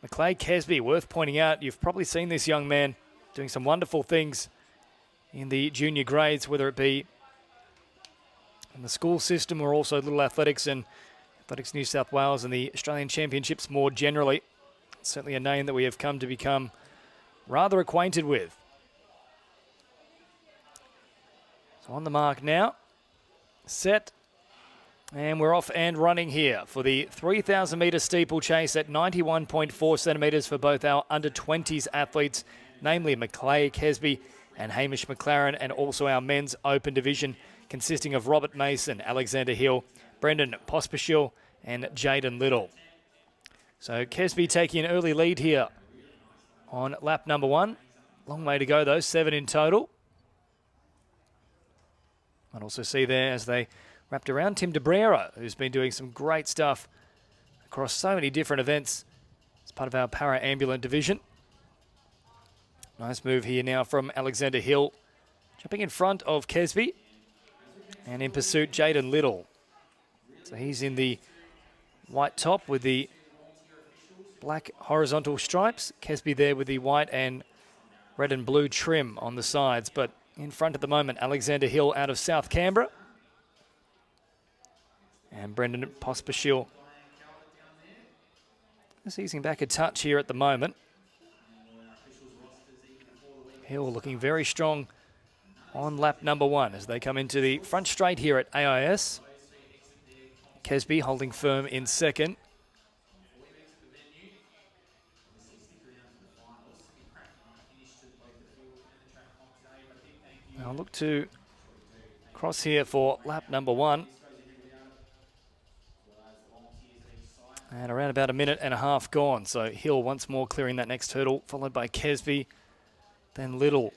Macleay Kesby, worth pointing out, you've probably seen this young man doing some wonderful things in the junior grades, whether it be in the school system or also Little Athletics and Athletics New South Wales and the Australian Championships more generally. Certainly a name that we have come to become rather acquainted with. So on the mark now, set, and we're off and running here for the 3,000 metre steeplechase at 91.4 centimetres for both our under-20s athletes, namely Macleay Kesby and Hamish McLaren, and also our men's open division consisting of Robert Mason, Alexander Hill, Brendan Pospisil and Jaden Little. So Kesby taking an early lead here on lap number 1. Long way to go though, 7 in total. I'd also see there as they wrapped around Tim DeBrera, who's been doing some great stuff across so many different events as part of our para-ambulant division. Nice move here now from Alexander Hill, jumping in front of Kesby, and in pursuit Jaden Little. So he's in the white top with the black horizontal stripes. Kesby there with the white and red and blue trim on the sides, but in front at the moment, Alexander Hill out of South Canberra. And Brendan Pospisil just easing back a touch here at the moment. Hill looking very strong on lap number 1 as they come into the front straight here at AIS. Kesby holding firm in second. I'll look to cross here for lap number 1. And around about a minute and a half gone. So Hill once more clearing that next hurdle, followed by Kesby, then Little.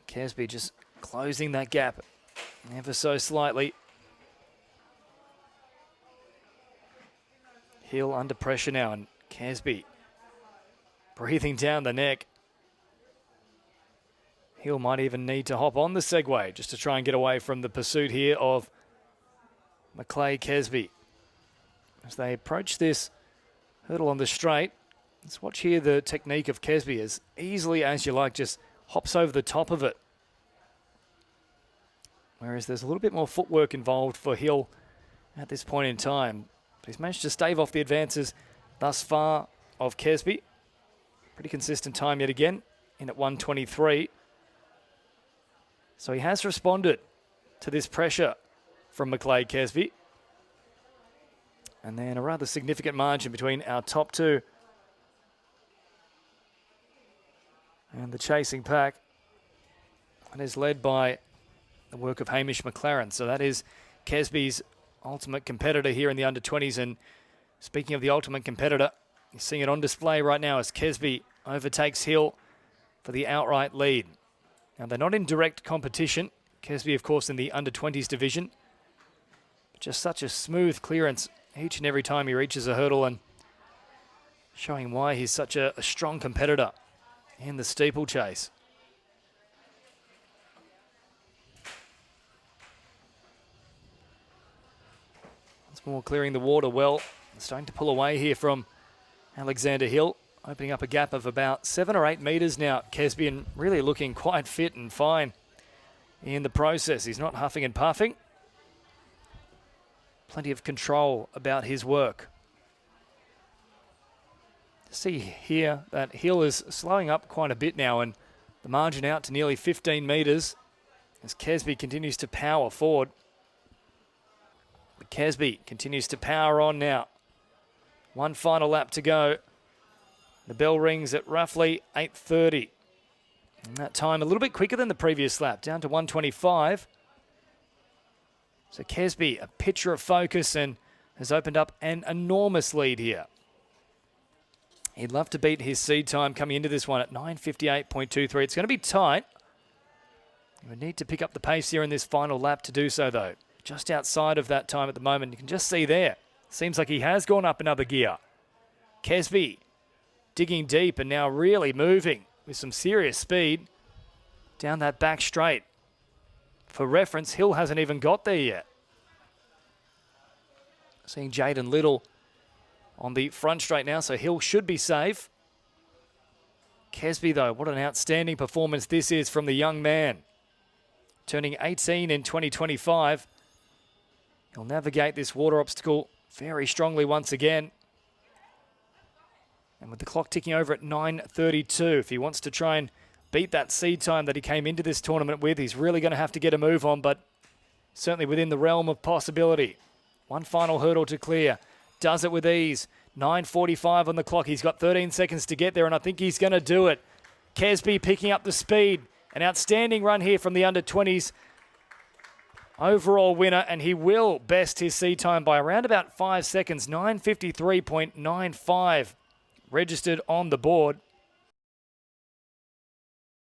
Kesby just closing that gap ever so slightly. Hill under pressure now, and Kesby breathing down the neck. Hill might even need to hop on the Segway just to try and get away from the pursuit here of Macleay Kesby. As they approach this hurdle on the straight, let's watch here the technique of Kesby as easily as you like, just hops over the top of it. Whereas there's a little bit more footwork involved for Hill at this point in time. But he's managed to stave off the advances thus far of Kesby. Pretty consistent time yet again, in at 1:23. So he has responded to this pressure from Macleay Kesby. And then a rather significant margin between our top two and the chasing pack. And is led by the work of Hamish McLaren. So that is Kesby's ultimate competitor here in the under-20s. And speaking of the ultimate competitor, you're seeing it on display right now as Kesby overtakes Hill for the outright lead. Now, they're not in direct competition. Kesby, of course, in the under-20s division. But just such a smooth clearance each and every time he reaches a hurdle, and showing why he's such a strong competitor in the steeplechase. Once more clearing the water well. Starting to pull away here from Alexander Hill. Opening up a gap of about 7 or 8 metres now. Kesby, and really looking quite fit and fine in the process. He's not huffing and puffing. Plenty of control about his work. See here that Hill is slowing up quite a bit now, and the margin out to nearly 15 metres as Kesby continues to power forward. But Kesby continues to power on now. One final lap to go. The bell rings at roughly 8:30. And that time a little bit quicker than the previous lap, down to 1:25. So Kesby, a picture of focus, and has opened up an enormous lead here. He'd love to beat his seed time coming into this one at 9:58.23. It's going to be tight. He would need to pick up the pace here in this final lap to do so, though. Just outside of that time at the moment. You can just see there. Seems like he has gone up another gear. Kesby digging deep and now really moving with some serious speed down that back straight. For reference, Hill hasn't even got there yet. Seeing Jaden Little on the front straight now, so Hill should be safe. Kesby, though, what an outstanding performance this is from the young man. Turning 18 in 2025. He'll navigate this water obstacle very strongly once again. And with the clock ticking over at 9:32, if he wants to try and beat that seed time that he came into this tournament with, he's really going to have to get a move on, but certainly within the realm of possibility. One final hurdle to clear. Does it with ease. 9:45 on the clock. He's got 13 seconds to get there, and I think he's going to do it. Kesby picking up the speed. An outstanding run here from the under-20s. Overall winner, and he will best his seed time by around about 5 seconds. 9:53.95 registered on the board.